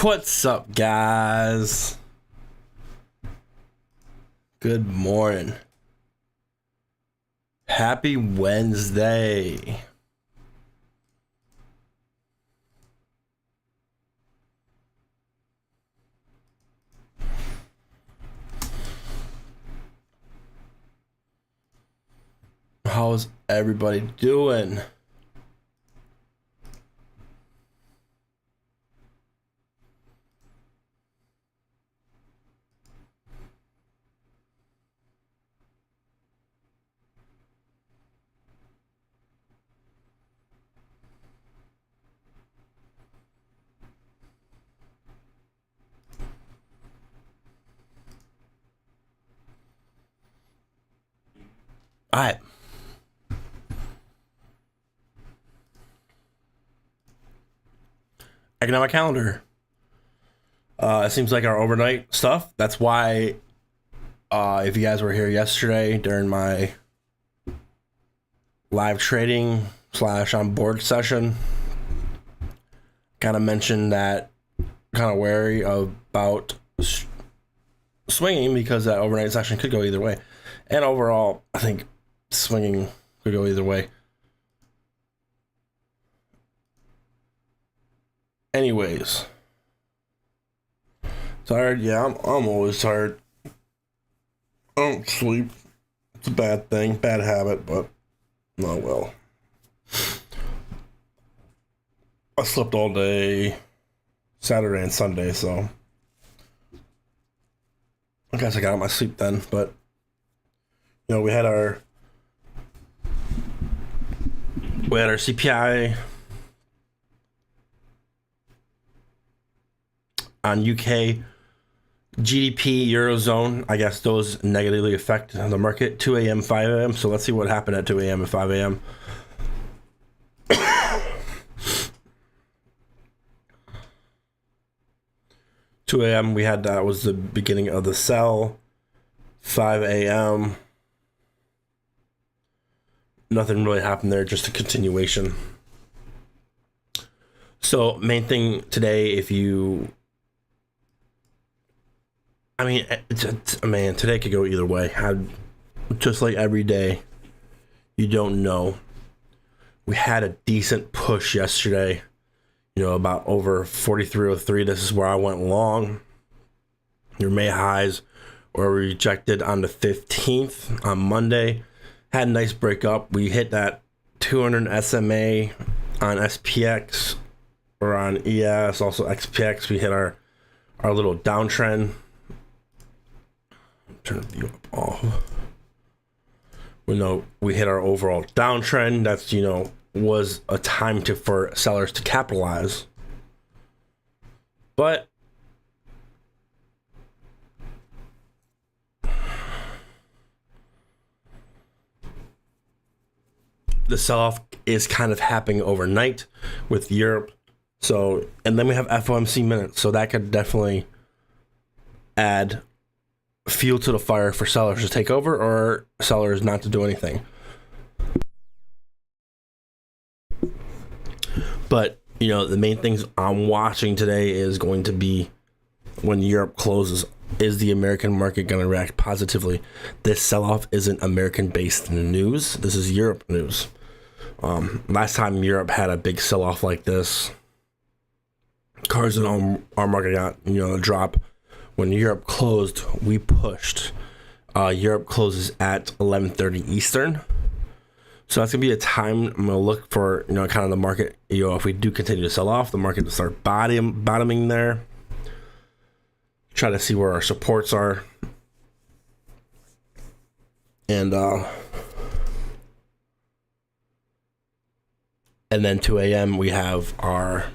What's up, guys? Good morning. Happy Wednesday. How's everybody doing? All right. Economic calendar. It seems like our overnight stuff. That's why, if you guys were here yesterday during my live trading / on board session, kind of mentioned that kind of wary about swinging because that overnight session could go either way. And overall, I think swinging could go either way. Anyways, tired? Yeah, I'm always tired. I don't sleep. It's a bad thing, bad habit, but oh well. I slept all day Saturday and Sunday, so I guess I got my sleep then. But you know, we had our CPI on UK, GDP, Eurozone. I guess those negatively affect the market. 2 a.m., 5 a.m. So let's see what happened at 2 a.m. and 5 a.m. 2 a.m. we had that was the beginning of the sell. 5 a.m. nothing really happened there, just a continuation. So main thing today, man, today could go either way. Just like every day, you don't know. We had a decent push yesterday, about over 43.03. This is where I went long. Your May highs were rejected on the 15th on Monday. Had a nice break up. We hit that 200 SMA on SPX or on ES, also XPX. We hit our little downtrend. Turn the view up off. We hit our overall downtrend. That's was a time for sellers to capitalize. But the sell-off is kind of happening overnight with Europe. So, and then we have FOMC minutes, so that could definitely add fuel to the fire for sellers to take over or sellers not to do anything. But, the main things I'm watching today is going to be when Europe closes. Is the American market going to react positively? This sell-off isn't American-based news. This is Europe news. Last time Europe had a big sell-off like this, cars in our market got, a drop. When Europe closed, we pushed. Europe closes at 11:30 Eastern. So that's going to be a time I'm going to look for, kind of the market, if we do continue to sell off, the market to start bottoming there. Try to see where our supports are. And then 2 a.m. we have our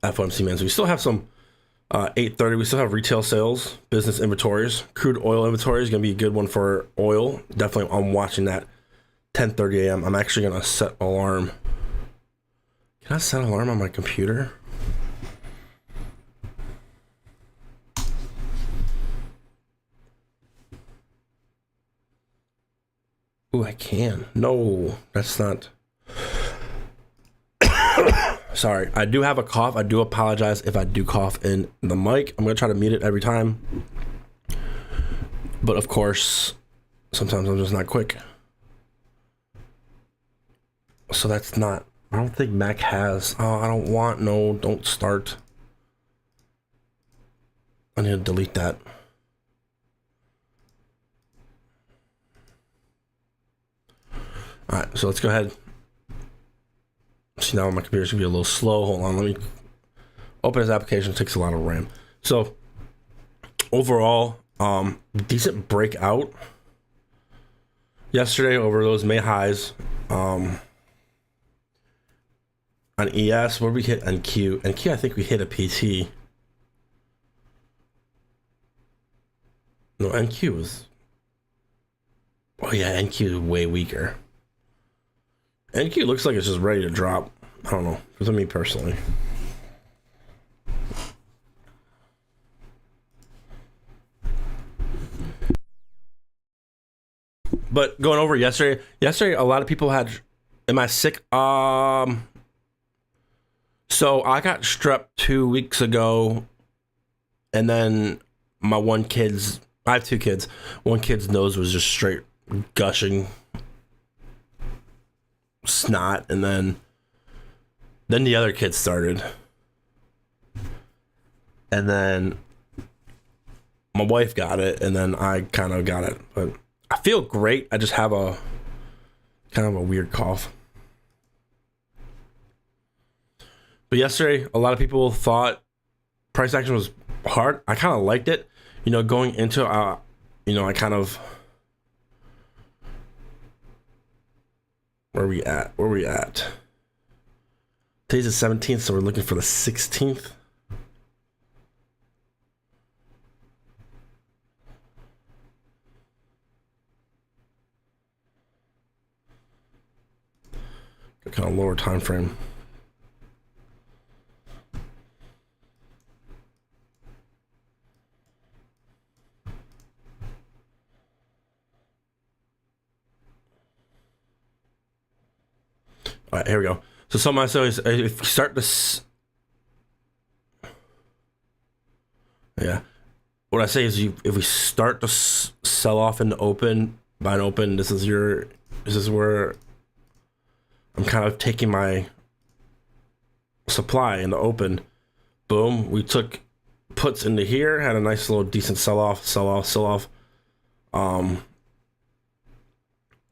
FOMC minutes. We still have some 8:30. We still have retail sales, business inventories, crude oil inventory is going to be a good one for oil. Definitely, I'm watching that. 10:30 a.m. I'm actually going to set alarm. Can I set alarm on my computer? Ooh, I can. No, that's not. Sorry, I do have a cough. I do apologize if I do cough in the mic. I'm going to try to mute it every time. But of course, sometimes I'm just not quick. So that's not, I don't think Mac has, I don't start. I need to delete that. All right, so let's go ahead. See, now my computer's gonna be a little slow. Hold on, let me open this application. It takes a lot of RAM. So overall, decent breakout yesterday over those May highs. On ES, where we hit NQ. NQ, I think we hit a PT. No, NQ was. Oh yeah, NQ is way weaker. NQ looks like it's just ready to drop. I don't know, for me personally. But going over yesterday, a lot of people had, am I sick? So I got strep 2 weeks ago, and then my I have two kids. One kid's nose was just straight gushing snot, and then the other kid started, and then my wife got it, and then I kind of got it. But I feel great. I just have a kind of a weird cough. But yesterday, a lot of people thought price action was hard. I kind of liked it. Going into, I kind of, where are we at? Today's the 17th, so we're looking for the 16th. Kind of lower time frame. All right, here we go. So something I say is, if you start this, what I say is, if we start to sell off in the open, buy an open, this is where I'm kind of taking my supply in the open. Boom, we took puts into here, had a nice little decent sell off.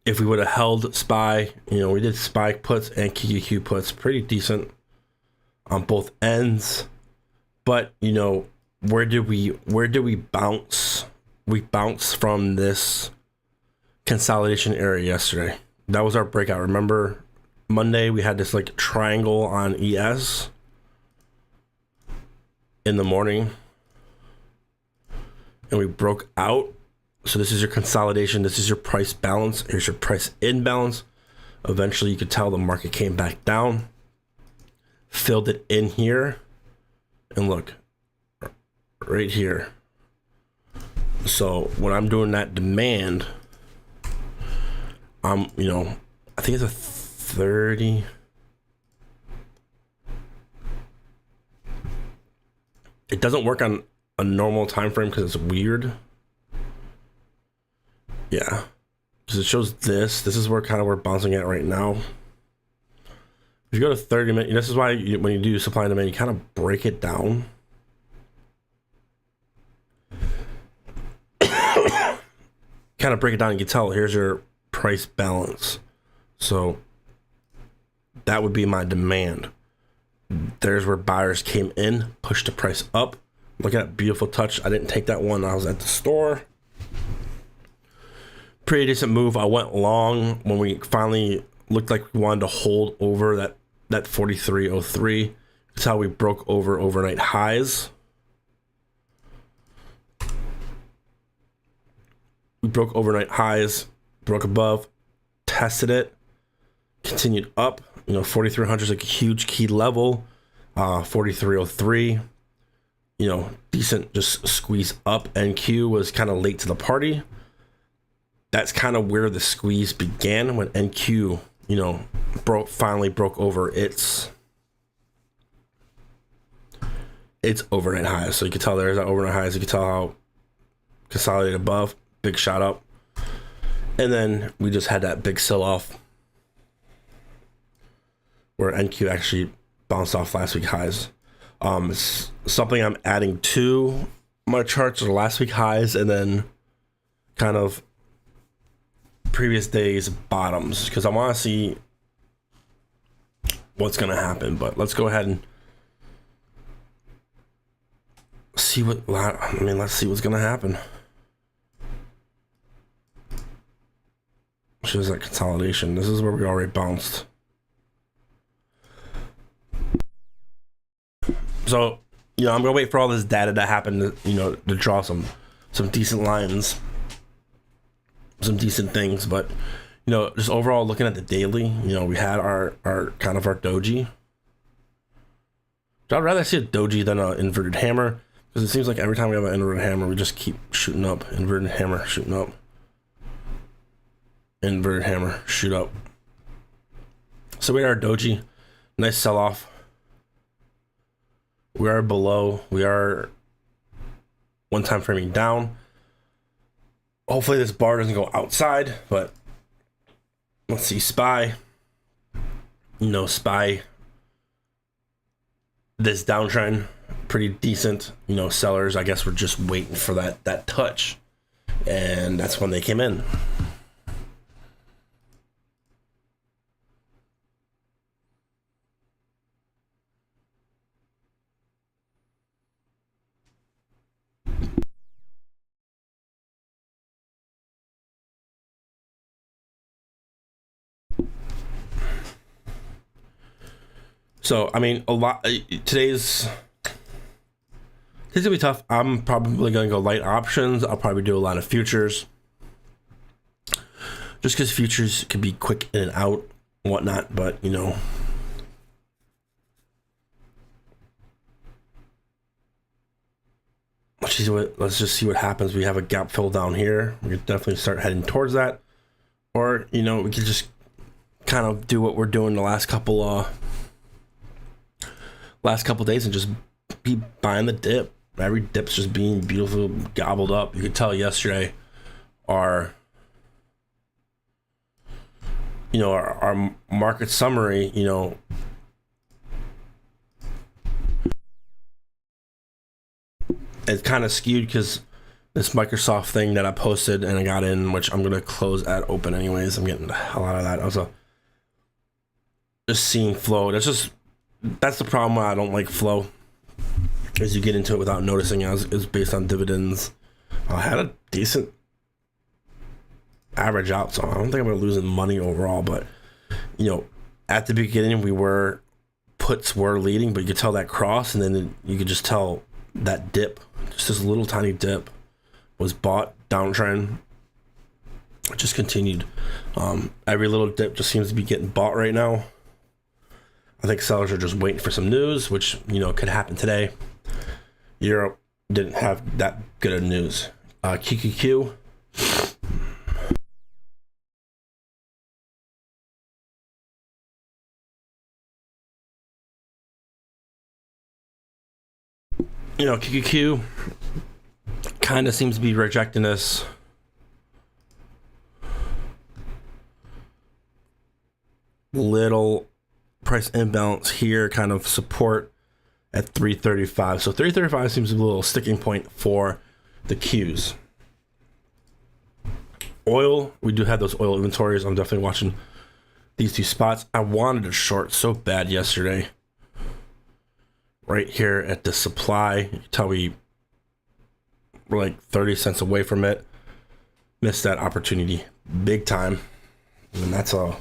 If we would have held SPY, we did SPY puts and QQQ puts, pretty decent on both ends. But where did we bounce? We bounced from this consolidation area yesterday. That was our breakout. Remember, Monday we had this like triangle on ES in the morning, and we broke out. So this is your consolidation. This is your price balance. Here's your price imbalance. Eventually, you could tell the market came back down, filled it in here, and look, right here. So when I'm doing that demand, I think it's a 30. It doesn't work on a normal time frame because it's weird. Yeah, because it shows this. This is where we're bouncing at right now. If you go to 30 minutes, this is why when you do supply and demand, you kind of break it down. Kind of break it down, and you can tell here's your price balance. So that would be my demand. There's where buyers came in, pushed the price up. Look at that beautiful touch. I didn't take that one. I was at the store. Pretty decent move. I went long when we finally looked like we wanted to hold over that 43.03. That's how we broke over overnight highs. We broke overnight highs, broke above, tested it, continued up. 4,300 is like a huge key level. 43.03, decent just squeeze up. NQ was kind of late to the party. That's kind of where the squeeze began when NQ, finally broke over its it's overnight highs. So you can tell there's that overnight highs. You can tell how consolidated above, big shot up. And then we just had that big sell off where NQ actually bounced off last week highs. It's something I'm adding to my charts are last week highs and then kind of previous days bottoms, because I want to see what's going to happen. But let's go ahead and see let's see what's going to happen. Shows that consolidation. This is where we already bounced. So, I'm gonna wait for all this data to happen to, to draw some decent lines, some decent things. But, just overall looking at the daily, we had our kind of our doji. I'd rather see a doji than an inverted hammer, because it seems like every time we have an inverted hammer, we just keep shooting up. Inverted hammer, shooting up. Inverted hammer, shoot up. So we had our doji, nice sell off. We are below. We are one time framing down. Hopefully this bar doesn't go outside, but let's see. SPY. SPY. This downtrend, pretty decent. Sellers, I guess, were just waiting for that touch, and that's when they came in. So, today's gonna be tough. I'm probably gonna go light options. I'll probably do a lot of futures, just because futures can be quick in and out and whatnot. But let's just see what happens. We have a gap fill down here. We could definitely start heading towards that, or we could just kind of do what we're doing the last couple days and just be buying the dip. Every dip's just being beautiful, gobbled up. You could tell yesterday our market summary, it's kind of skewed because this Microsoft thing that I posted and I got in, which I'm going to close at open anyways. I'm getting the hell out of that. Also, just seeing flow. That's the problem why I don't like flow, is you get into it without noticing. It's based on dividends. I had a decent average out, so I don't think I'm losing money overall. But at the beginning puts were leading, but you could tell that cross, and then you could just tell that dip, just this little tiny dip, was bought. Downtrend, it just continued. Every little dip just seems to be getting bought right now. I think sellers are just waiting for some news, which, could happen today. Europe didn't have that good of news. QQQ. QQQ kind of seems to be rejecting this. Little price imbalance here, kind of support at 335. So 335 seems to be a little sticking point for the Qs. Oil, we do have those oil inventories. I'm definitely watching these two spots. I wanted to short so bad yesterday. Right here at the supply, you can tell we're like 30 cents away from it. Missed that opportunity big time. And that's all.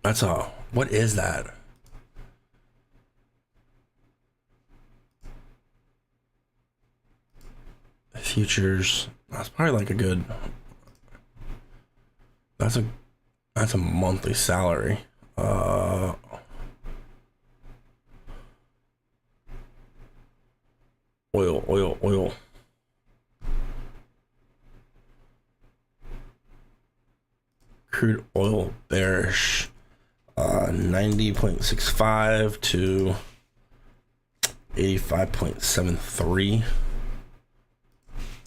That's all. What is that? Futures. That's probably like a good. That's a monthly salary. Oil. crude oil bearish. 90.65 to 85.73.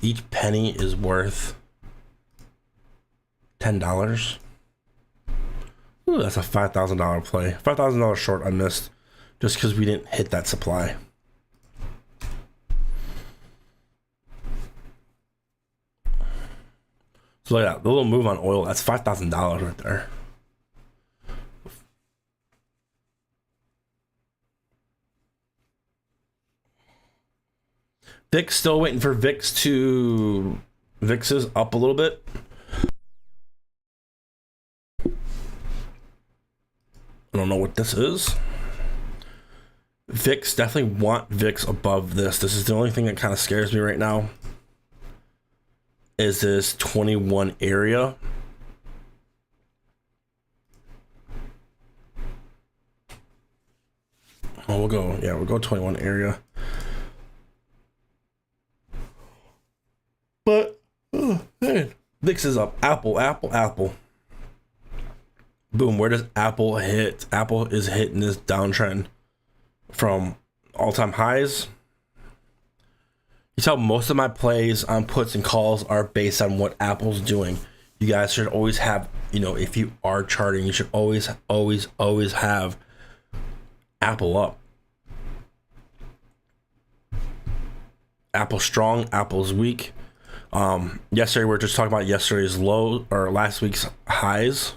Each penny is worth $10. Ooh, that's a $5,000 play. $5,000 short I missed just because we didn't hit that supply. So look at that, the little move on oil, that's $5,000 right there. VIX, still waiting for VIX to... VIX is up a little bit. I don't know what this is. VIX, definitely want VIX above this. This is the only thing that kind of scares me right now. Is this 21 area. Oh, we'll go 21 area. But, oh, man, VIX is up. Apple. Boom, where does Apple hit? Apple is hitting this downtrend from all-time highs. You tell most of my plays on puts and calls are based on what Apple's doing. You guys should always have, if you are charting, you should always have Apple up. Apple's strong, Apple's weak. Yesterday, we were just talking about yesterday's low or last week's highs.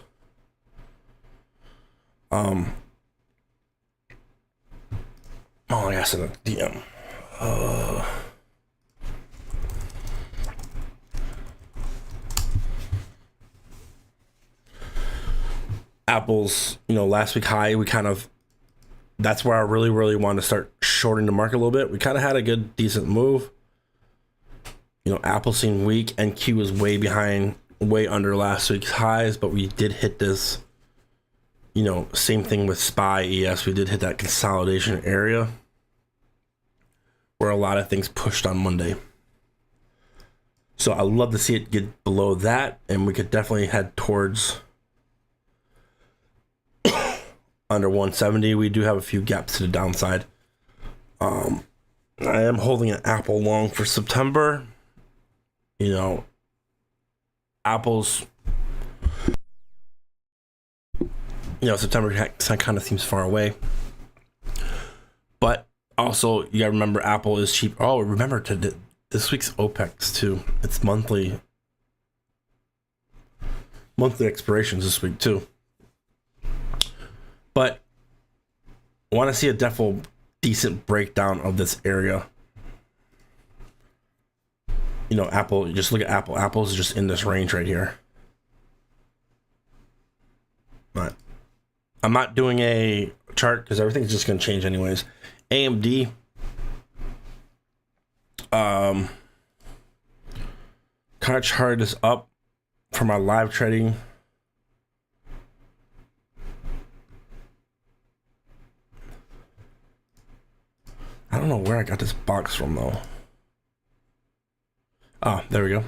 Oh, I got a DM. Apple's, last week high, that's where I really wanted to start shorting the market a little bit. We kind of had a good, decent move. Apple seemed weak, and Q was way behind, way under last week's highs, but we did hit this, same thing with SPY, ES. We did hit that consolidation area where a lot of things pushed on Monday. So I love to see it get below that, and we could definitely head towards under 170. We do have a few gaps to the downside. I am holding an Apple long for September. Apple's, September kind of seems far away. But also, you gotta remember, Apple is cheap. Oh, remember this week's OPEX too. It's monthly expirations this week too. But I want to see a definite decent breakdown of this area. Apple, just look at Apple. Apple's just in this range right here. But I'm not doing a chart because everything's just going to change anyways. AMD. Kind of chart is up for my live trading. I don't know where I got this box from though. Oh, there we go.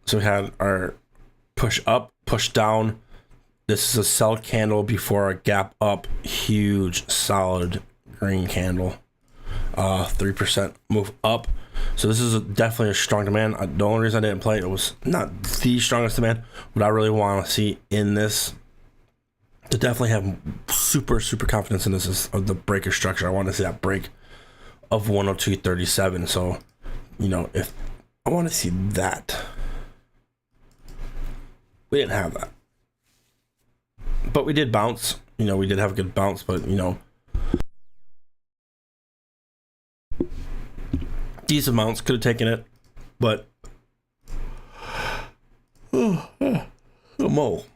So we had our push up, push down. This is a sell candle before a gap up. Huge, solid green candle. 3% move up. So this is definitely a strong demand. The only reason I didn't play it was not the strongest demand. What I really want to see in this, to definitely have super confidence in this, is of the breaker structure. I want to see that break of 102.37. So, if I want to see that, we didn't have that, but we did bounce. We did have a good bounce, but decent amounts, could have taken it, but I'm all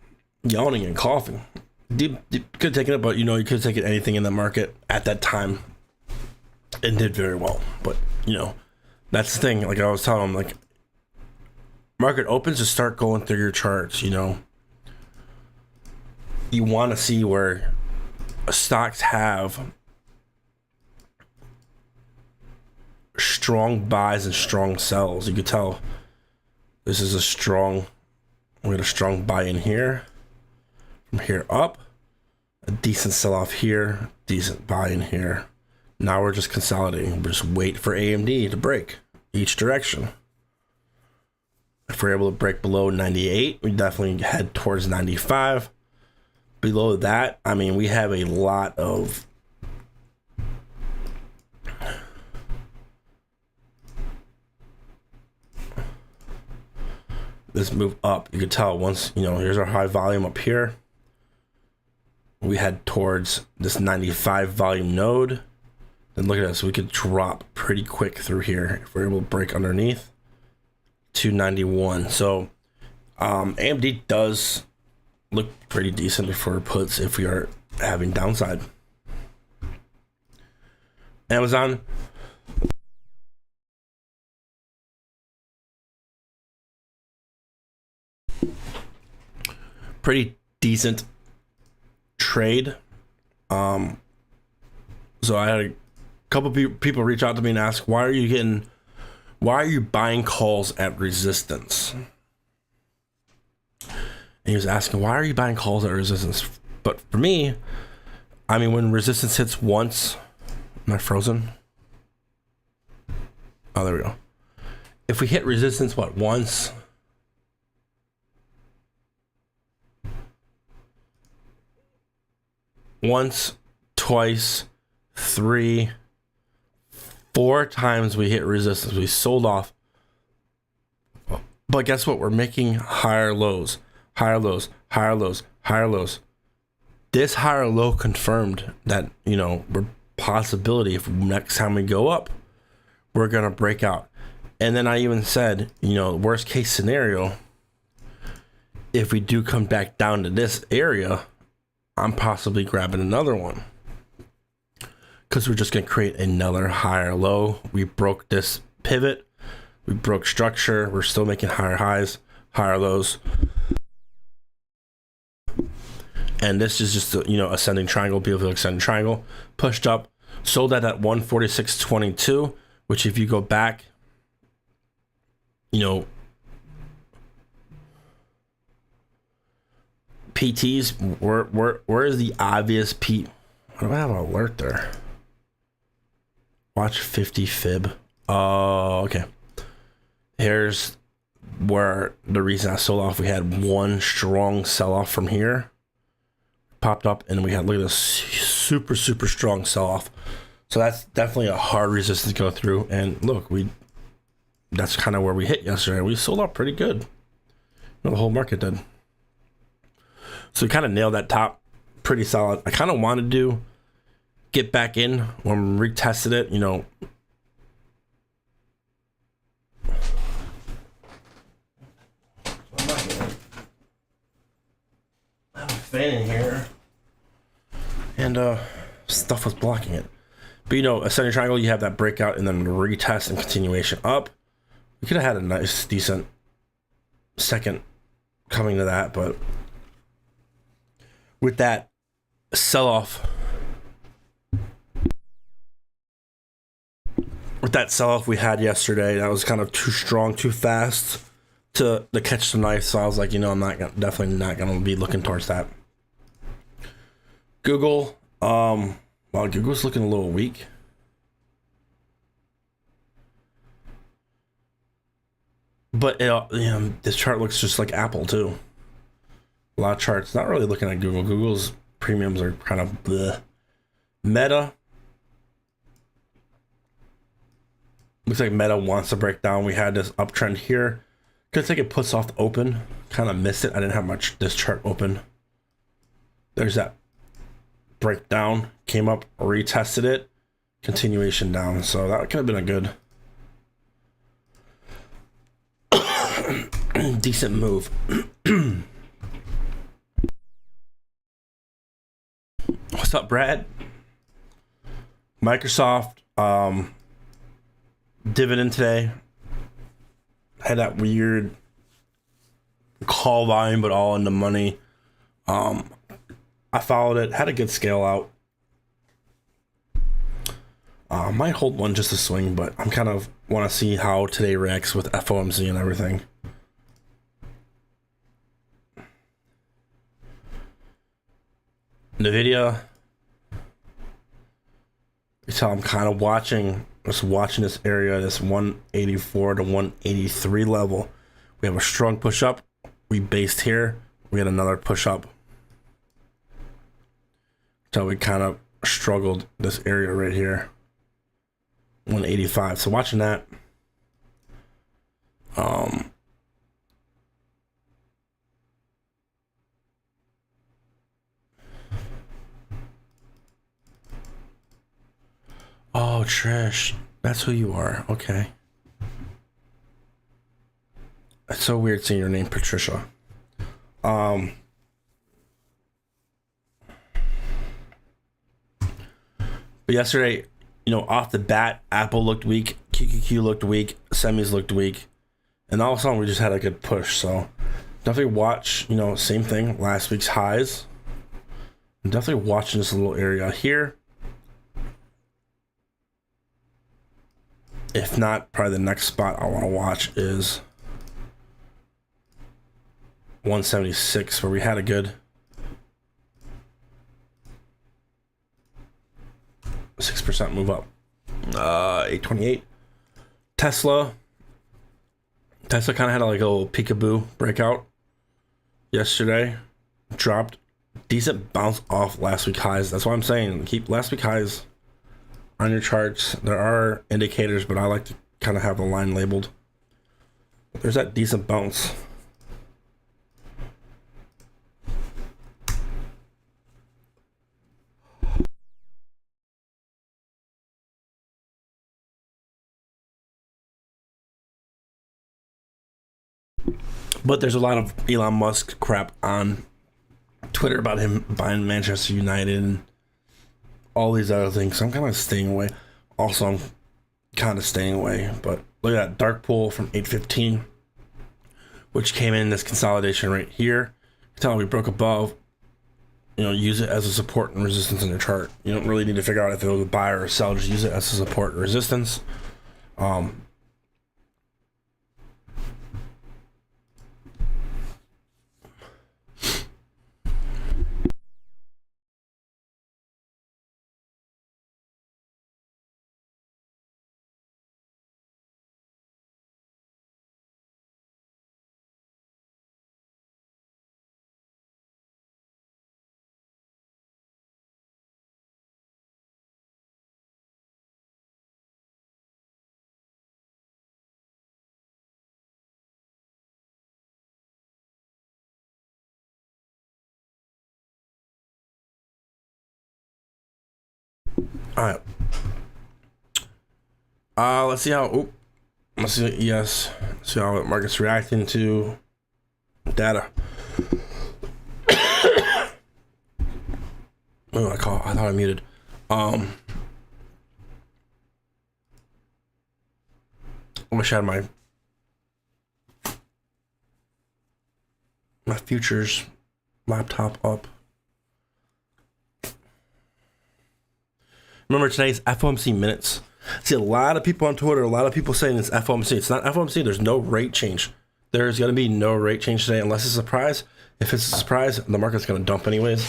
yawning and coughing. Deep could have taken it, but you could have taken anything in the market at that time and did very well. But that's the thing. Like I was telling them, market opens, to start going through your charts. You want to see where stocks have strong buys and strong sells. You could tell this is a strong We got a strong buy in here. From here up, a decent sell off here, decent buy in here. Now we're just consolidating. We're just wait for AMD to break each direction. If we're able to break below 98, we definitely head towards 95. Below that, I mean, we have a lot of this move up. You can tell once, you know, here's our high volume up here. We head towards this 95 volume node. Then look at us, we could drop pretty quick through here if we're able to break underneath 291. So AMD does look pretty decent for puts if we are having downside. Amazon, pretty decent trade. So I had a couple people reach out to me and ask, why are you buying calls at resistance? And he was asking, why are you buying calls at resistance? But for me, I mean, when resistance hits once, am I frozen? Oh, there we go. If we hit resistance, what, once? Once, twice, 3, 4 times we hit resistance. We sold off. But guess what? We're making higher lows, higher lows, higher lows, higher lows. This higher low confirmed that, you know, we're possibility if next time we go up, we're going to break out. And then I even said, you know, worst case scenario, if we do come back down to this area, I'm possibly grabbing another one. Because we're just going to create another higher low. We broke this pivot. We broke structure. We're still making higher highs, higher lows. And this is just a, you know, ascending triangle, beautiful ascending triangle. Pushed up, sold at 146.22, which if you go back, you know, PTs, where is the obvious P? Why do I have an alert there? Watch 50 fib. Oh, okay. Here's where the reason I sold off. We had one strong sell off from here, popped up, and we had, look at this super strong sell off. So that's definitely a hard resistance to go through. And look, that's kind of where we hit yesterday. We sold off pretty good. You know, the whole market did. So we kind of nailed that top pretty solid. I kind of wanted to get back in when we retested it, you know. I have a fan in here. And stuff was blocking it. But you know, ascending triangle, you have that breakout and then retest and continuation up. We could have had a nice, decent second coming to that, but with that sell-off, we had yesterday, that was kind of too strong, too fast to catch the knife. So I was like, you know, definitely not gonna be looking towards that. Google, well, Google's looking a little weak. But you know, this chart looks just like Apple too. A lot of charts. Not really looking at Google. Google's premiums are kind of bleh. Meta. Looks like Meta wants to break down. We had this uptrend here. Could take it puts off the open. Kind of missed it. I didn't have much this chart open. There's that breakdown. Came up, retested it. Continuation down. So that could have been a good decent move. What's up, Brad? Microsoft dividend today. Had that weird call volume, but all in the money. I followed it. Had a good scale out. Might hold one just to swing, but I'm kind of want to see how today reacts with FOMC and everything. NVIDIA. So I'm kind of watching this area, this 184 to 183 level. We have a strong push up. We based here. We had another push up. So we kind of struggled this area right here. 185. So watching that. Oh, Trish. That's who you are. Okay. It's so weird seeing your name, Patricia. But yesterday, off the bat, Apple looked weak, QQQ looked weak, semis looked weak, and all of a sudden we just had a good push. So definitely watch, same thing, last week's highs. I'm definitely watching this little area here. If not, probably the next spot I want to watch is 176, where we had a good 6% move up. 828. Tesla kind of had like a little peekaboo breakout yesterday. Dropped. Decent bounce off last week highs. That's why I'm saying keep last week highs on your charts. There are indicators, but I like to kind of have the line labeled. There's that decent bounce. But there's a lot of Elon Musk crap on Twitter about him buying Manchester United and all these other things. So I'm kind of staying away. Also, I'm kind of staying away. But look at that dark pool from 815, which came in this consolidation right here. Tell me we broke above. Use it as a support and resistance in your chart. You don't really need to figure out if it was a buy or a sell. Just use it as a support and resistance. All right. Let's see how. Let's see. Yes. See how the market's reacting to data. I thought I muted. I wish I had my futures laptop up. Remember today's FOMC minutes. See a lot of people on Twitter, a lot of people saying it's FOMC. It's not FOMC. There's no rate change. There's going to be no rate change today unless it's a surprise. If it's a surprise, the market's going to dump anyways.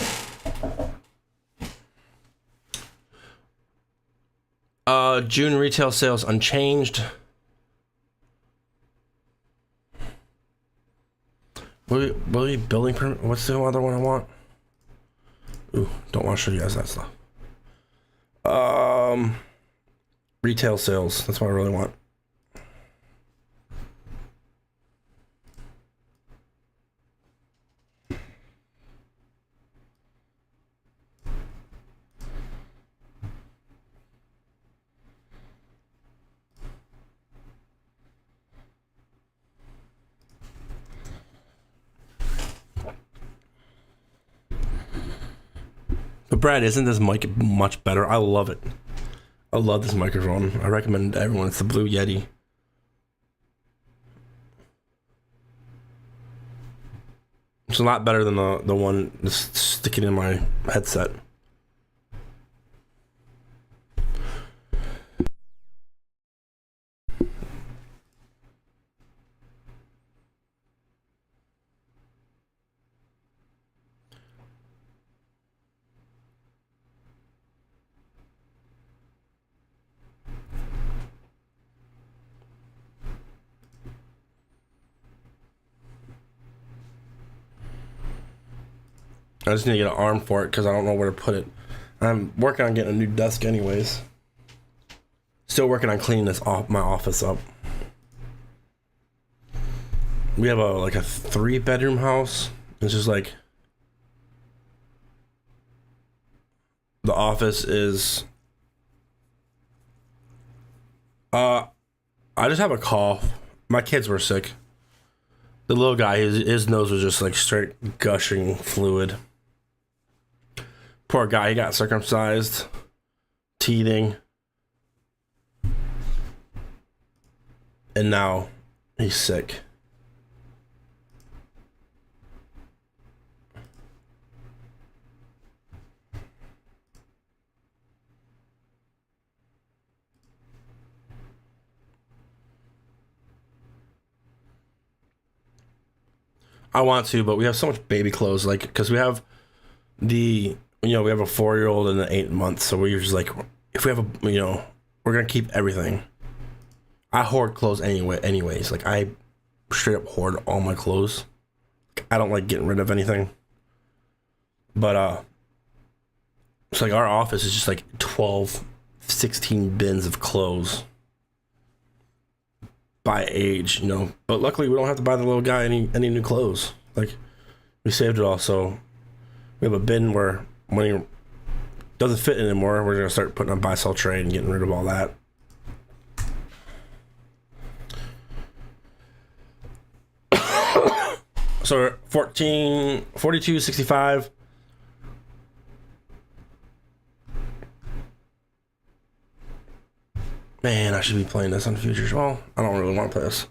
June retail sales unchanged. Will you building permit? What's the other one I want? Ooh, don't want to show you guys that stuff. Retail sales. That's what I really want. But Brad, isn't this mic much better? I love it. I love this microphone. I recommend it to everyone. It's the Blue Yeti. It's a lot better than the one just sticking in my headset. I just need to get an arm for it because I don't know where to put it. I'm working on getting a new desk anyways. Still working on cleaning my office up. We have a 3-bedroom house. It's just like the office is. I just have a cough. My kids were sick. The little guy, his nose was just like straight gushing fluid. Poor guy, he got circumcised, teething, and now he's sick. I want to, but we have so much baby clothes, like, because we have we have a 4-year-old and an 8 month, so we're just like, if we have we're gonna keep everything. I hoard clothes anyways. Like, I straight up hoard all my clothes. I don't like getting rid of anything. But it's like our office is just like 12, 16 bins of clothes by age, But luckily we don't have to buy the little guy any new clothes. Like, we saved it all, so we have a bin where when he doesn't fit anymore, we're gonna start putting on buy sell trade and getting rid of all that. So 42.65. Man, I should be playing this on futures. Well, I don't really want to play this.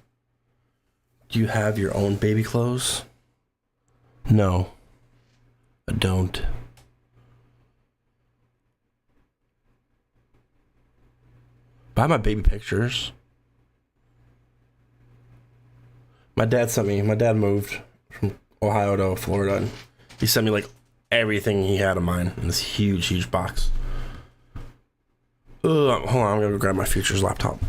Do you have your own baby clothes? No, I don't. Buy my baby pictures. My dad moved from Ohio to Florida, and he sent me like everything he had of mine in this huge box. Hold on, I'm gonna go grab my futures laptop.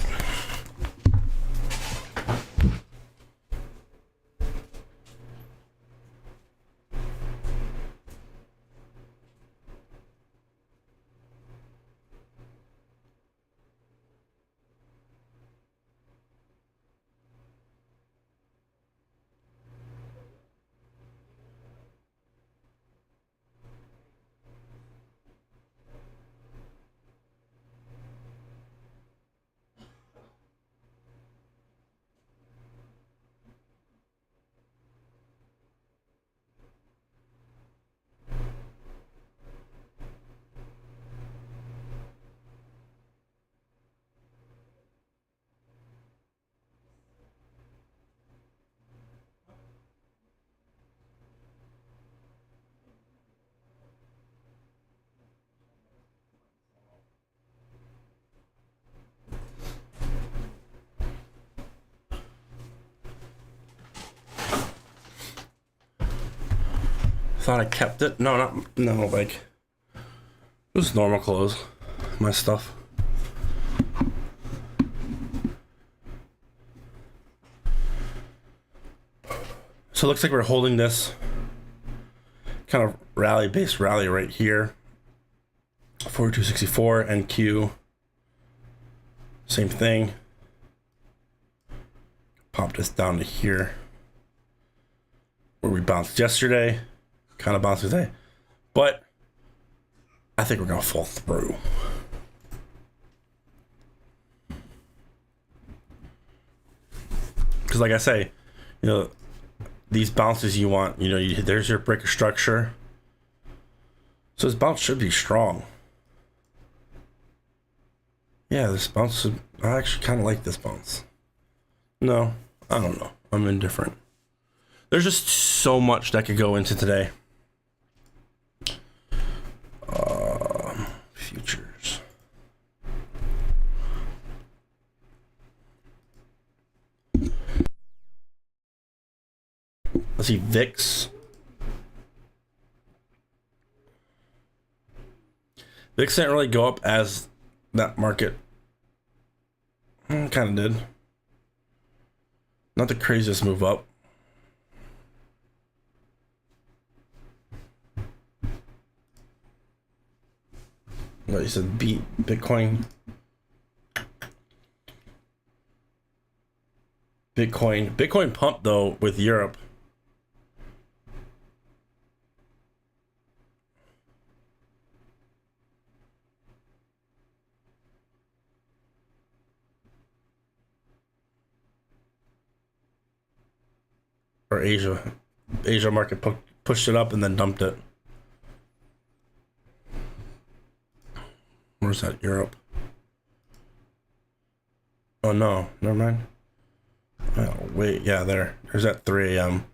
Thought I kept it. No, like, it was normal clothes. My stuff. So it looks like we're holding this kind of based rally right here. 42.64 NQ. Same thing. Pop this down to here, where we bounced yesterday. Kind of bounced today, but I think we're gonna fall through. Because, like I say, these bounces you want, there's your breaker structure. So this bounce should be strong. Yeah, this bounce I actually kind of like this bounce. No, I don't know. I'm indifferent. There's just so much that could go into today. Futures. Let's see, VIX. VIX didn't really go up as that market kind of did. Not the craziest move up. What you said, beat Bitcoin. Bitcoin pumped though with Europe. Or Asia market pushed it up and then dumped it. Where's that? Europe. Oh no, never mind. Oh wait, yeah, there's that 3 a.m.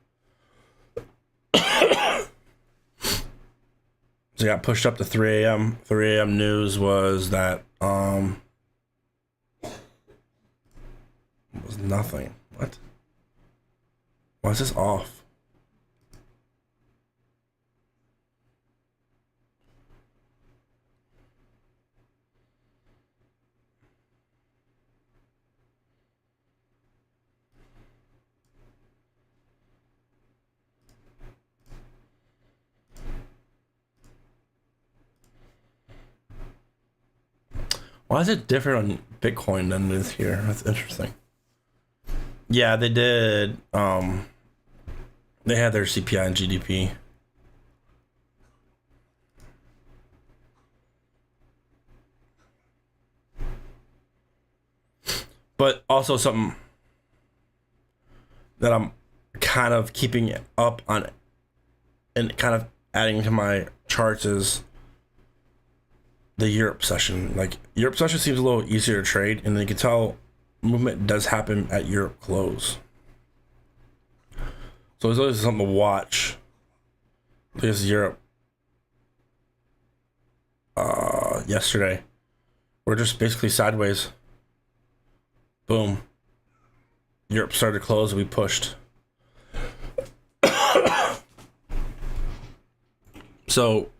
So it got pushed up to 3 a.m. 3 a.m. news was that was nothing. What? Why is this off? Why is it different on Bitcoin than it is here? That's interesting. Yeah, they did. They had their CPI and GDP. But also something that I'm kind of keeping up on and kind of adding to my charts is the Europe session. Like, Europe session seems a little easier to trade, and you can tell movement does happen at Europe close. So there's always something to watch. There's Europe yesterday. We're just basically sideways. Boom. Europe started to close, we pushed. So,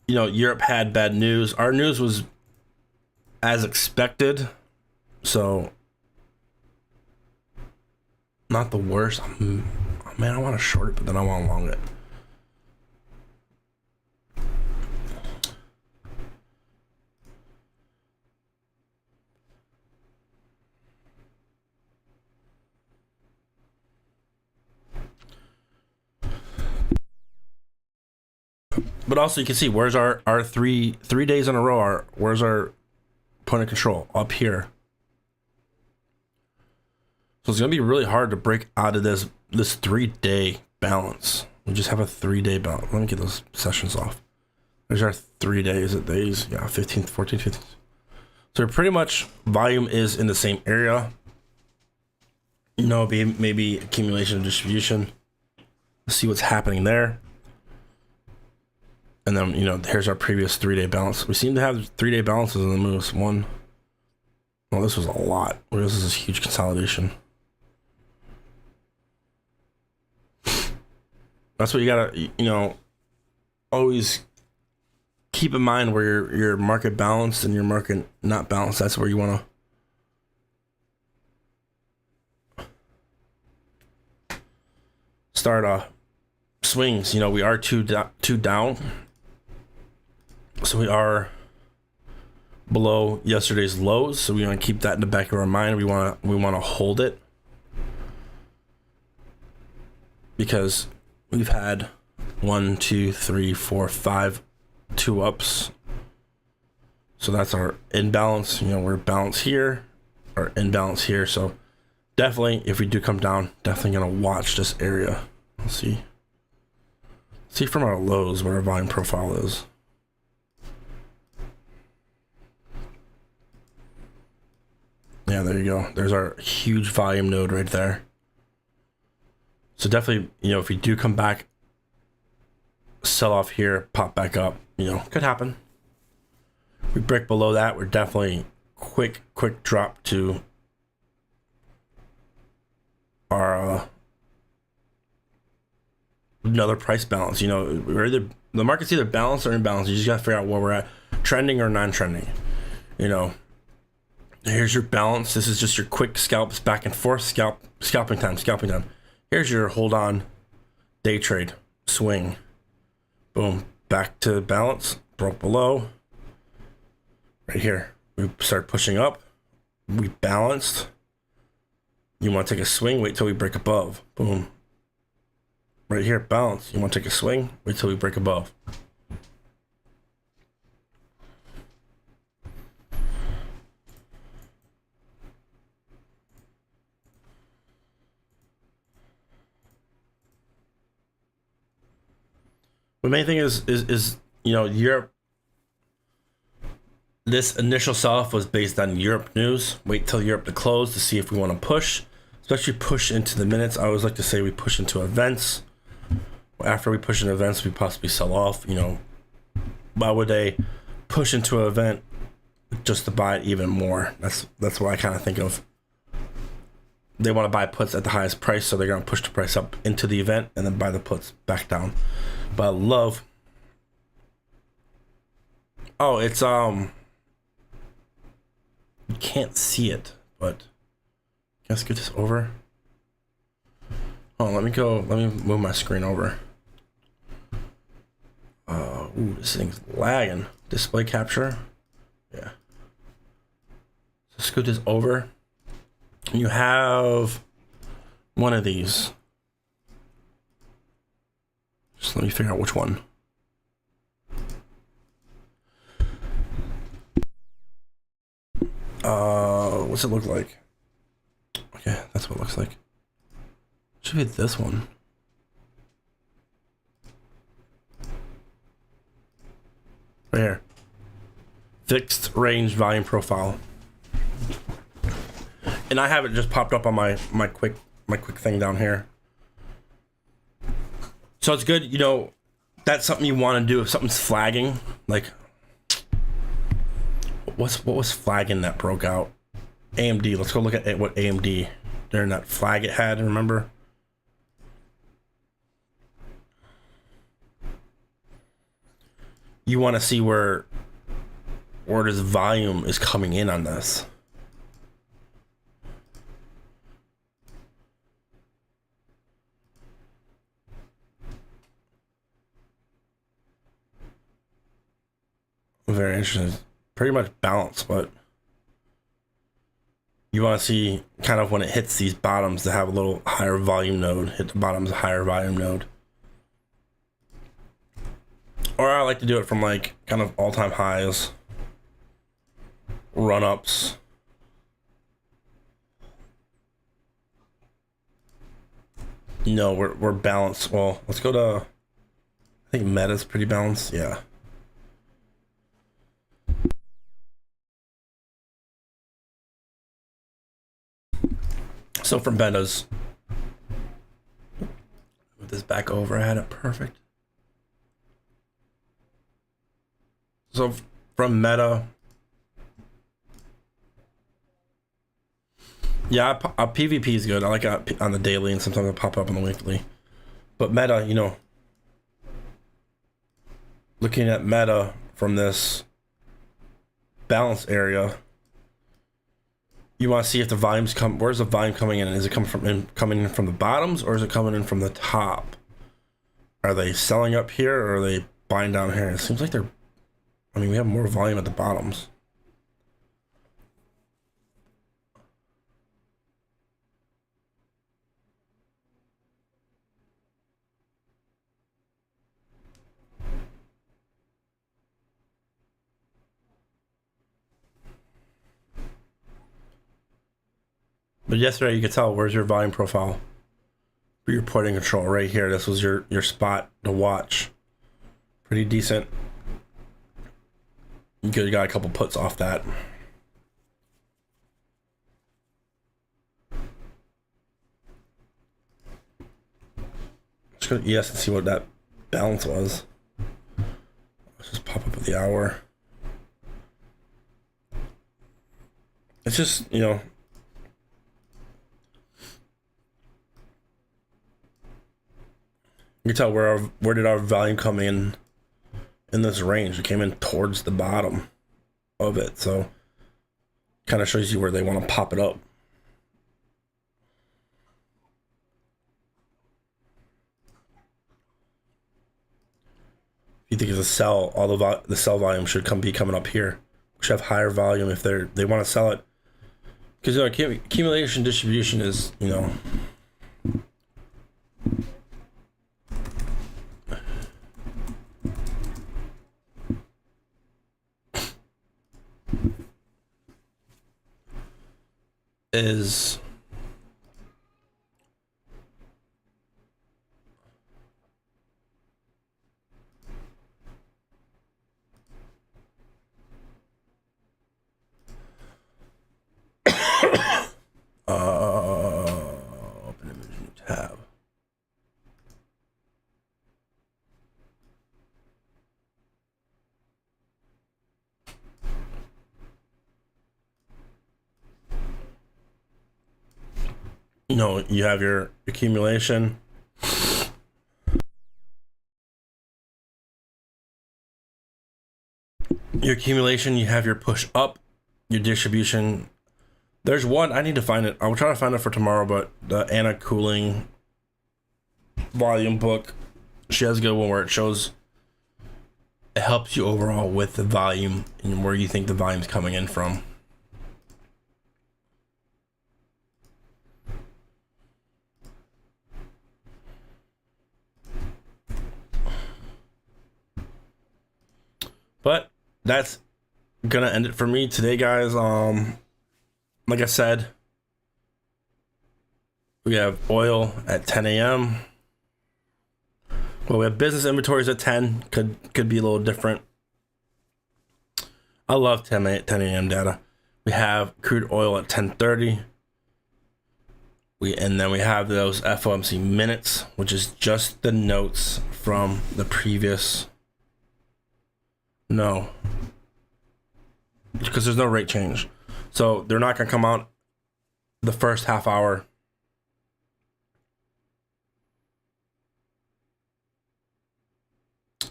Europe had bad news. Our news was as expected. So, not the worst. Man, I want to short it, but then I want to long it. But also, you can see where's our three days in a row. Where's our point of control? Up here. So it's gonna be really hard to break out of this 3-day balance. We just have a 3-day balance. Let me get those sessions off. There's our 3 days. Days, yeah, 15th, 14th, 15th. So pretty much volume is in the same area. Maybe accumulation and distribution. Let's see what's happening there. And then, here's our previous 3-day balance. We seem to have 3-day balances in the moves. Well, this was a lot. This is a huge consolidation. That's what you gotta, always keep in mind where your market balanced and your market not balanced. That's where you want to start swings. We are two down. So we are below yesterday's lows. So we want to keep that in the back of our mind. We want to hold it because we've had 1, 2, 3, 4, 5 2 ups. So that's our imbalance. We're balanced here, our imbalance here. So definitely, if we do come down, definitely gonna watch this area. Let's see from our lows what our volume profile is. Yeah, there you go. There's our huge volume node right there. So definitely, if we do come back, sell off here, pop back up, could happen. We break below that, we're definitely quick drop to our another price balance. The market's either balanced or imbalanced. You just gotta figure out where we're at, trending or non-trending. Here's your balance. This is just your quick scalps back and forth, scalping time. Here's your hold on, day trade, swing, boom, back to balance, broke below. Right here, we start pushing up. We balanced. You want to take a swing, wait till we break above. Boom. Right here, balance. You want to take a swing, wait till we break above. The main thing is you know, Europe. This initial sell-off was based on Europe news. Wait till Europe to close to see if we want to push, especially push into the minutes. I always like to say we push into events. After we push into events, we possibly sell off. You know, why would they push into an event just to buy it even more? That's what I kind of think of. They want to buy puts at the highest price, so they're going to push the price up into the event and then buy the puts back down. But I love. Oh, it's you can't see it, but let's get this over. Oh, let me move my screen over. Ooh, this thing's lagging. Display capture. Yeah. So scoot this over. You have one of these. Just let me figure out which one. What's it look like? Okay, that's what it looks like. Should be this one. Right here. Fixed range volume profile. And I have it just popped up on my quick thing down here. So it's good, you know, that's something you want to do if something's flagging. Like, what was flagging that broke out? AMD. Let's go look at what AMD during that flag it had. Remember? You want to see where this volume is coming in on this. Very interesting. Pretty much balanced, but you want to see kind of when it hits these bottoms to have a little higher volume node. Hit the bottoms, a higher volume node. Or I like to do it from like kind of all-time highs, run-ups. You know, we're balanced. Well, let's go to, I think Meta's pretty balanced. Yeah. So from Meta's, move this back over. I had it perfect. So from Meta, yeah, PvP is good. I like it on the daily, and sometimes it'll pop up on the weekly. But Meta, you know, looking at Meta from this balance area, you want to see if the volumes come. Where's the volume coming in? Is it coming in from the bottoms, or is it coming in from the top? Are they selling up here, or are they buying down here? It seems like they're. I mean, we have more volume at the bottoms. But yesterday, you could tell where's your volume profile for your porting control right here. This was your spot to watch. Pretty decent. You could have got a couple puts off that. Let's go to ES and see what that balance was. Let's just pop up at the hour. It's just, you know, you can tell where did our volume come in this range. It came in towards the bottom of it, so kind of shows you where they want to pop it up. If you think is a sell, all the sell volume should be coming up here. We should have higher volume if they want to sell it, because accumulation distribution is is open image new tab. You have your accumulation. Your accumulation, you have your push up, your distribution. There's one, I need to find it. I'll try to find it for tomorrow, but the Anna Cooling volume book, she has a good one where it shows, it helps you overall with the volume and where you think the volume's coming in from. But that's gonna end it for me today, guys. Like I said, we have oil at 10 a.m. Well, we have business inventories at 10. Could be a little different. I love 10 a.m. data. We have crude oil at 10:30. And then we have those FOMC minutes, which is just the notes from the previous. No, because there's no rate change, so they're not gonna come out the first half hour.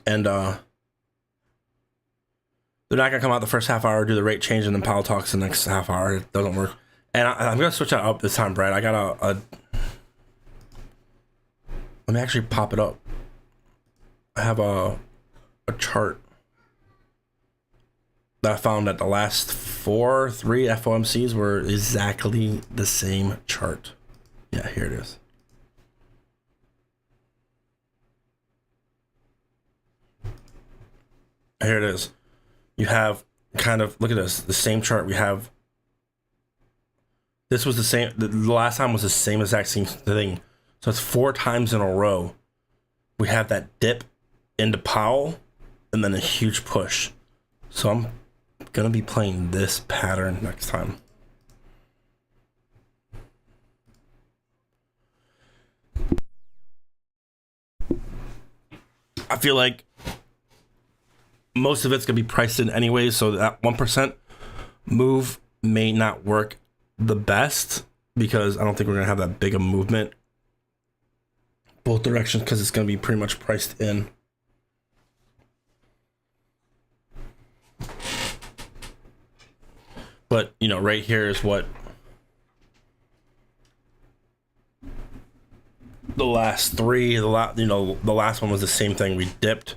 And they're not gonna come out the first half hour, do the rate change, and then Powell talks the next half hour. It doesn't work. And I'm gonna switch that up this time, Brad. I got a let me actually pop it up. I have a chart that I found that the last three FOMCs were exactly the same chart. Yeah, here it is. Here it is. You have kind of, look at this, the same chart we have. This was the same, the last time was the same exact same thing. So it's 4 times in a row. We have that dip into Powell and then a huge push. So I'm gonna be playing this pattern next time. I feel like most of it's gonna be priced in anyway, so that 1% move may not work the best because I don't think we're gonna have that big a movement both directions because it's gonna be pretty much priced in. But right here is what the last three, the last one was the same thing. We dipped.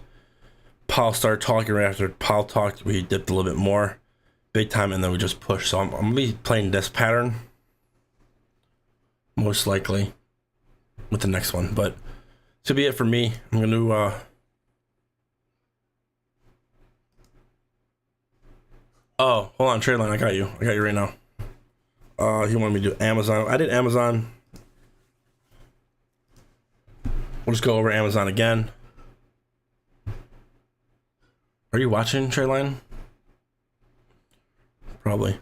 Powell started talking right after Powell talked. We dipped a little bit more, big time, and then we just pushed. So I'm gonna be playing this pattern most likely with the next one. But to be it for me, I'm gonna oh, hold on, trade line. I got you right now. He wanted me to do Amazon. I did Amazon. We'll just go over Amazon again. Are you watching, trade line? Probably.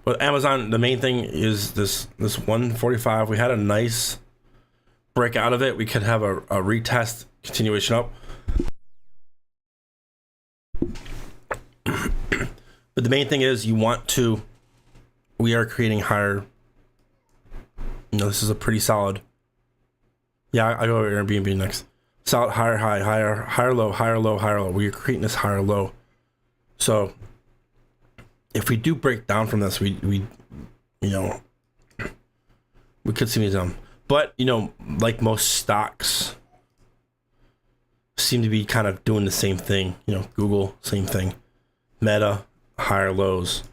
But Amazon, the main thing is this 145. We had a nice break out of it. We could have a retest, continuation up. But the main thing is we are creating higher. This is a pretty solid. Yeah, I go over Airbnb next. Solid higher high, higher low, higher low, higher low. We are creating this higher low. So if we do break down from this, we could see me down. But like most stocks, seem to be kind of doing the same thing. You know, Google, same thing. Meta, higher lows.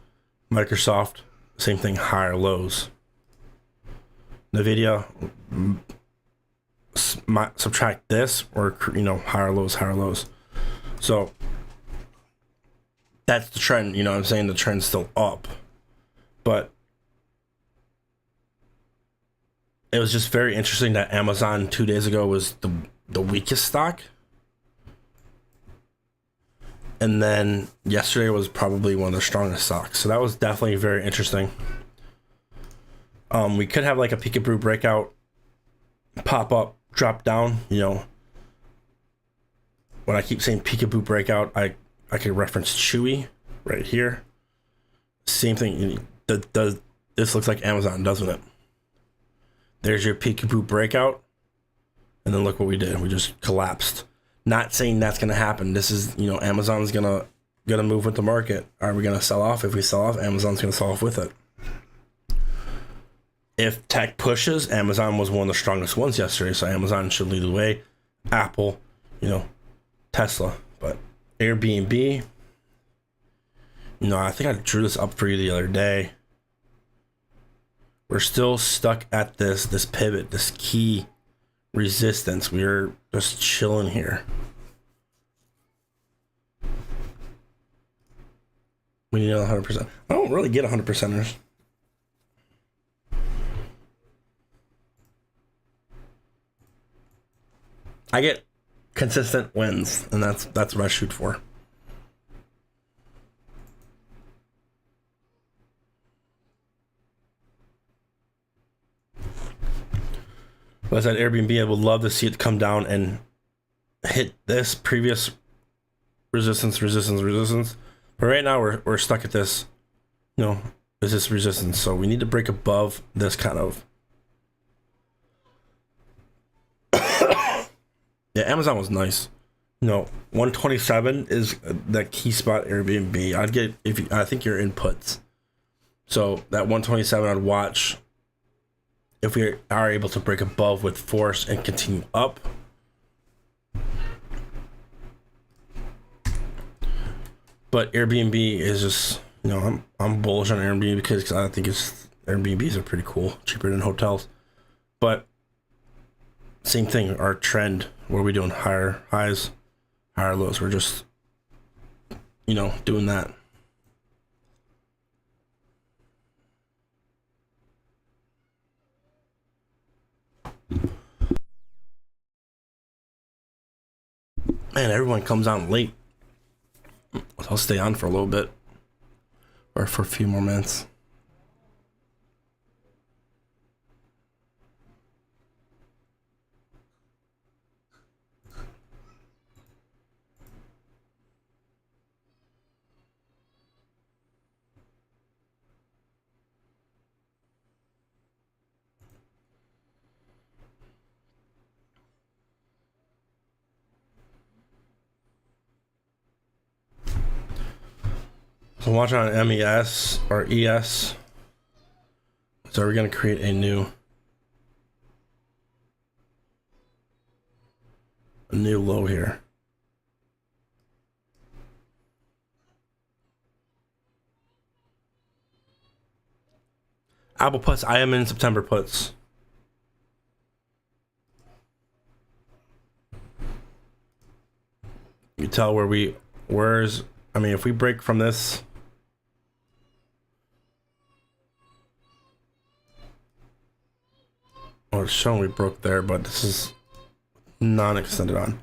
Microsoft, same thing, higher lows. Nvidia, subtract this, or higher lows, higher lows. So that's the trend. You know what I'm saying? The trend's still up, but it was just very interesting that Amazon 2 days ago was the weakest stock, and then yesterday was probably one of the strongest stocks. So that was definitely very interesting. We could have like a peekaboo breakout, pop up, drop down. You know, when I keep saying peekaboo breakout, I could reference Chewy right here. Same thing. This looks like Amazon, doesn't it? There's your peekaboo breakout, and then look what we did. We just collapsed. Not saying that's gonna happen. This is, Amazon's gonna move with the market. Are we gonna sell off? If we sell off, Amazon's gonna sell off with it. If tech pushes, Amazon was one of the strongest ones yesterday, so Amazon should lead the way. Apple, Tesla, but Airbnb, I think I drew this up for you the other day. We're still stuck at this pivot, this key resistance. We're just chilling here. We need 100%. I don't really get 100%ers. I get consistent wins, and that's what I shoot for. But as I said, Airbnb, I would love to see it come down and hit this previous resistance. But right now we're stuck at this, is this resistance. So we need to break above this kind of. Yeah, Amazon was nice. 127 is the key spot. Airbnb, I'd get I think your inputs. So that 127, I'd watch if we are able to break above with force and continue up. But Airbnb is just, I'm bullish on Airbnb because I think Airbnbs are pretty cool, cheaper than hotels. But same thing, our trend, what are we doing? Higher highs, higher lows. We're just, doing that. Man, everyone comes on late. I'll stay on for a little bit, or for a few more minutes. So watch on MES or ES. So we're going to create a new low here. Apple puts, I am in September puts. You tell if we break from this, or it's showing we broke there, but this is non-extended on.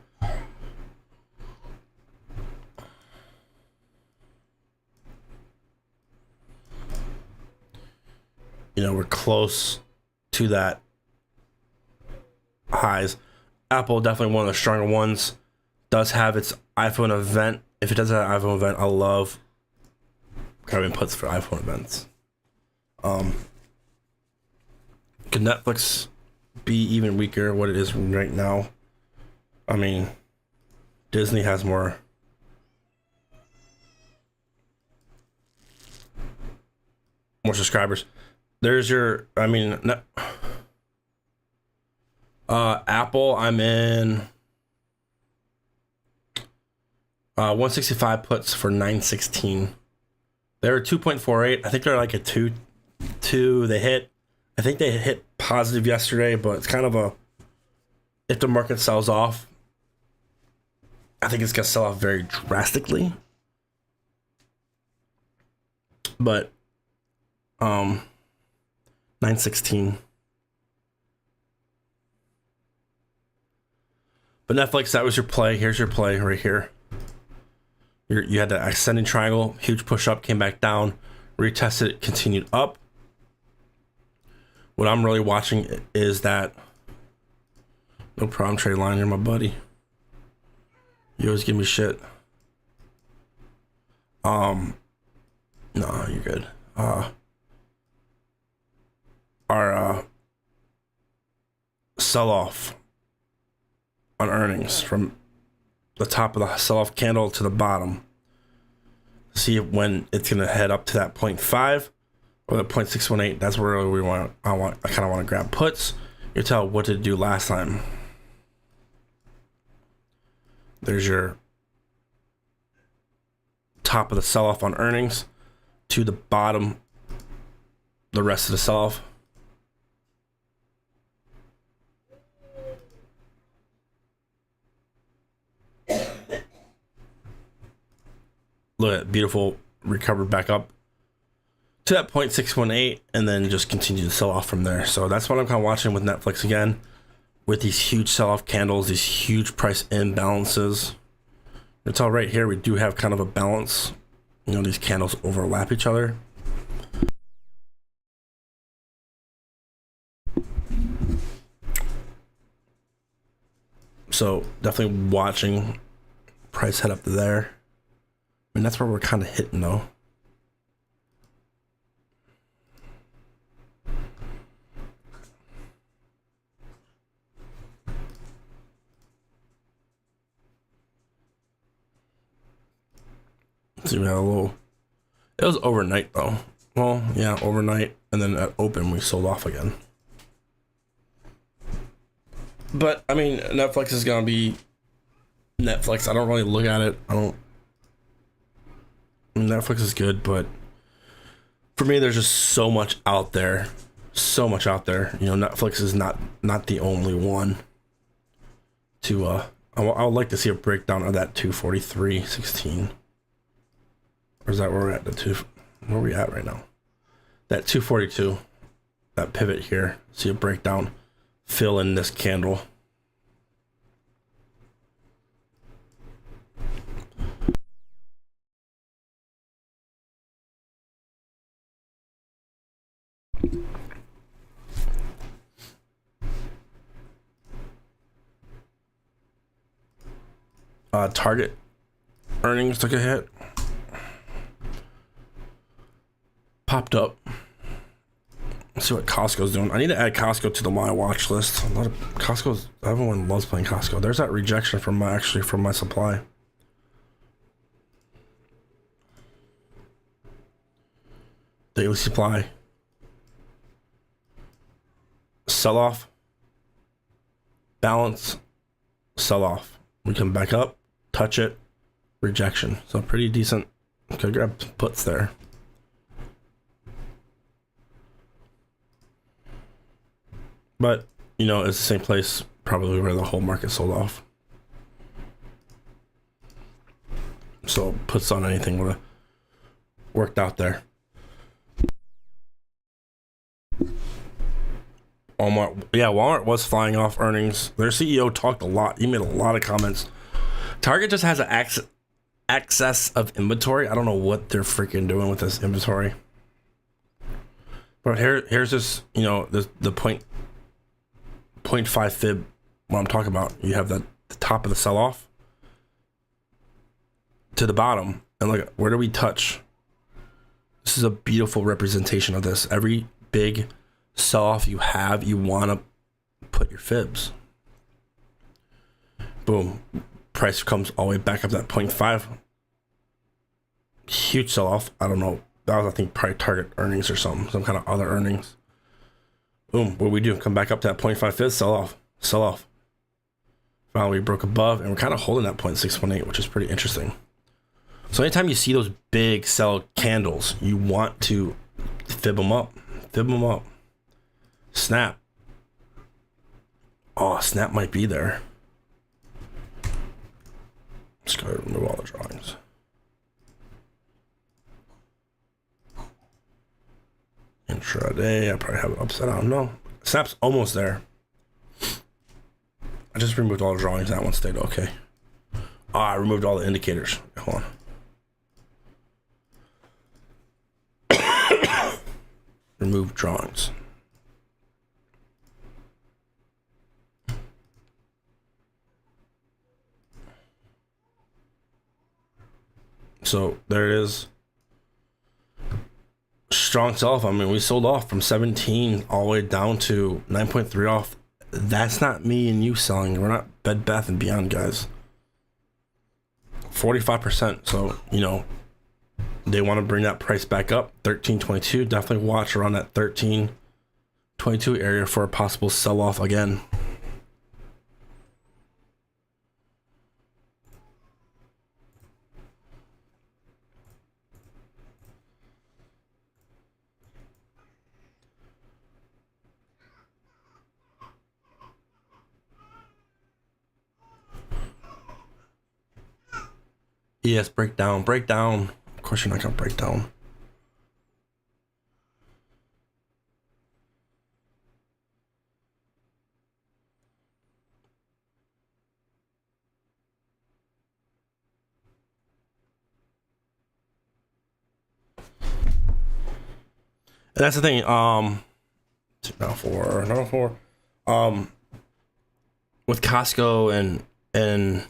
We're close to that highs. Apple, definitely one of the stronger ones. Does have its iPhone event. If it does have an iPhone event, I love grabbing puts for iPhone events. Could Netflix be even weaker what it is right now? I mean, Disney has more subscribers. There's your, Apple, I'm in 165 puts for 916. They're 2.48. I think they're like a 2. They hit. I think they hit positive yesterday, but it's kind of a. If the market sells off, I think it's gonna sell off very drastically. But 916. But Netflix, that was your play. Here's your play right here. You had the ascending triangle, huge push up, came back down, retested it, continued up. What I'm really watching is that. No problem, trade line, you're my buddy. You always give me shit. No, you're good. Our sell-off on earnings from the top of the sell-off candle to the bottom. See when it's gonna head up to that 0.5 or the 0.618. That's where we want. I kind of want to grab puts. You tell what to do last time. There's your top of the sell-off on earnings to the bottom, the rest of the sell-off. Look at beautiful, recovered back up to that 0.618 and then just continue to sell off from there. So that's what I'm kind of watching with Netflix again, with these huge sell-off candles, these huge price imbalances. It's all right here. We do have kind of a balance. You know, these candles overlap each other. So definitely watching price head up to there. I mean, that's where we're kind of hitting though. See, we had a little. It was overnight though. Well, yeah, overnight, and then at open we sold off again. But I mean, Netflix is gonna be Netflix. I don't really look at it. Netflix is good, but for me, there's just so much out there. So much out there. You know, Netflix is not the only one. I would like to see a breakdown of that 243.16. Or is that where we're at? Where are we at right now? That 242. That pivot here. See a breakdown. Fill in this candle. Target earnings took a hit. Popped up. Let's see what Costco's doing. I need to add Costco to my watch list. A lot of Costco's. Everyone loves playing Costco. There's that rejection from my supply. Daily supply. Sell off. Balance. Sell off. We come back up. Touch it. Rejection. So pretty decent. Could grab puts there. But, you know, it's the same place probably where the whole market sold off. So puts on anything would have worked out there. Walmart was flying off earnings. Their CEO talked a lot. He made a lot of comments. Target just has an excess of inventory. I don't know what they're freaking doing with this inventory. But here's this, you know, the 0.5 fib, what I'm talking about. You have the top of the sell-off to the bottom. And look, where do we touch? This is a beautiful representation of this. Every big sell-off you have, you want to put your fibs. Boom. Price comes all the way back up to that 0.5. Huge sell-off. I don't know. That was, I think, probably target earnings or something. Some kind of other earnings. Boom. What do we do? Come back up to that 0.5 fib, sell off. Sell off. Finally, we broke above, and we're kind of holding that 0.618, which is pretty interesting. So anytime you see those big sell candles, you want to fib them up. Fib them up. Snap. Oh, snap might be there. Just go ahead and remove all the drawings. Intraday, I probably have it upside down. No, snap's almost there. I just removed all the drawings. That one stayed okay. I removed all the indicators. Hold on. Remove drawings. So there it is. Strong sell-off. I mean, we sold off from 17 all the way down to 9.3 off. That's not me and you selling. We're not Bed Bath and Beyond guys. 45%. So, you know, they want to bring that price back up. 13.22. Definitely watch around that 13.22 area for a possible sell-off again. Yes, break down. Of course you're not gonna break down. And that's the thing. Now four. With Costco and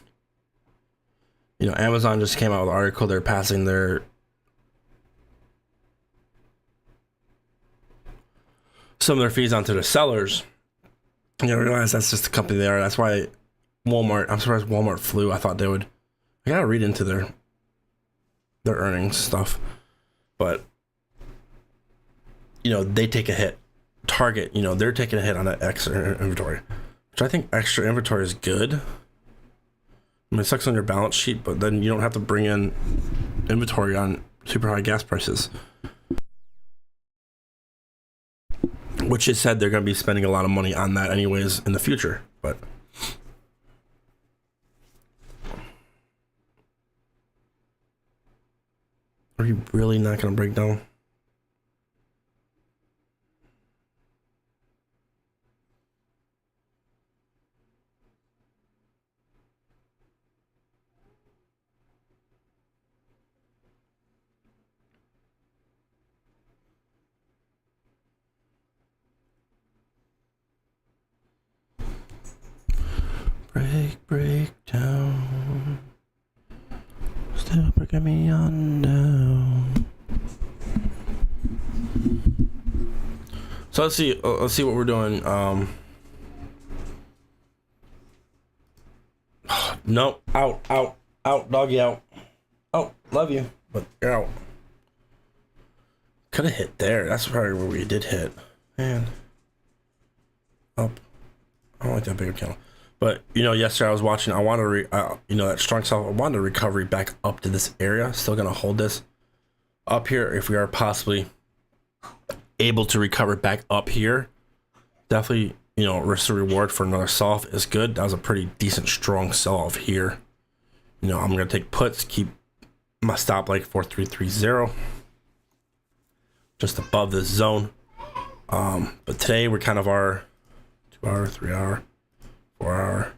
you know, Amazon just came out with an article. They're passing some of their fees onto the sellers. You know, realize that's just the company they are. That's why Walmart. I'm surprised Walmart flew. I thought they would. I gotta read into their earnings stuff, but you know, they take a hit. Target, you know, they're taking a hit on that extra inventory, which I think extra inventory is good. I mean, it sucks on your balance sheet, but then you don't have to bring in inventory on super high gas prices. Which is said they're going to be spending a lot of money on that anyways in the future. But are you really not going to break down? Break down. Still breaking me on down. So let's see what we're doing. No, out, doggy out. Oh, love you, but you're out. Could have hit there. That's probably where we did hit. Man. Up. I don't like that bigger candle. But, you know, yesterday I was watching, I wanted to, you know, that strong sell, I wanted a recovery back up to this area. Still going to hold this up here if we are possibly able to recover back up here. Definitely, you know, risk to reward for another sell-off is good. That was a pretty decent, strong sell-off here. You know, I'm going to take puts, keep my stop like 4330. Just above this zone. But today we're kind of our 2 hour, 3 hour, 4 hour.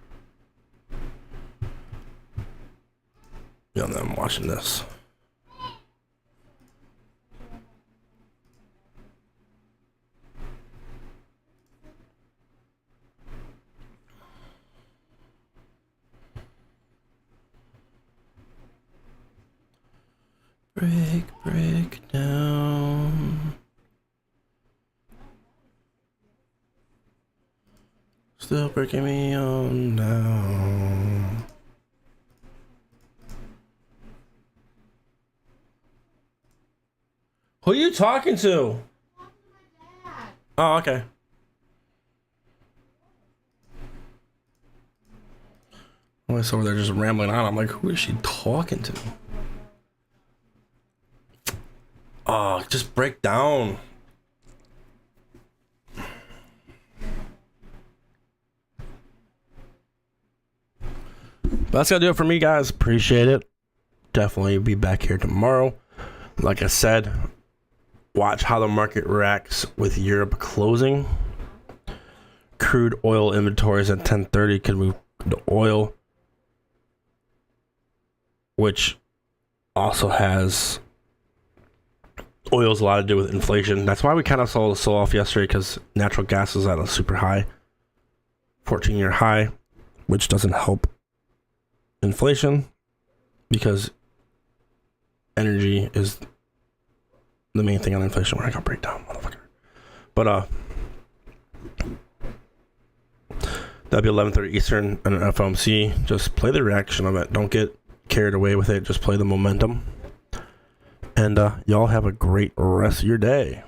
You know, I'm watching this. Break down. Still breaking me on down. Who are you talking to? Oh, okay. I was over there just rambling on. I'm like, who is she talking to? just break down. But that's gonna do it for me, guys. Appreciate it. Definitely be back here tomorrow. Like I said, watch how the market reacts with Europe closing. Crude oil inventories at 10:30 could move to oil, which also has oil's a lot to do with inflation. That's why we kind of saw the sell off yesterday, because natural gas is at a super high 14-year high, which doesn't help inflation because energy is the main thing on inflation. We're gonna break down, motherfucker. But that'll be 11:30 Eastern and an FOMC. Just play the reaction of it. Don't get carried away with it. Just play the momentum. And y'all have a great rest of your day.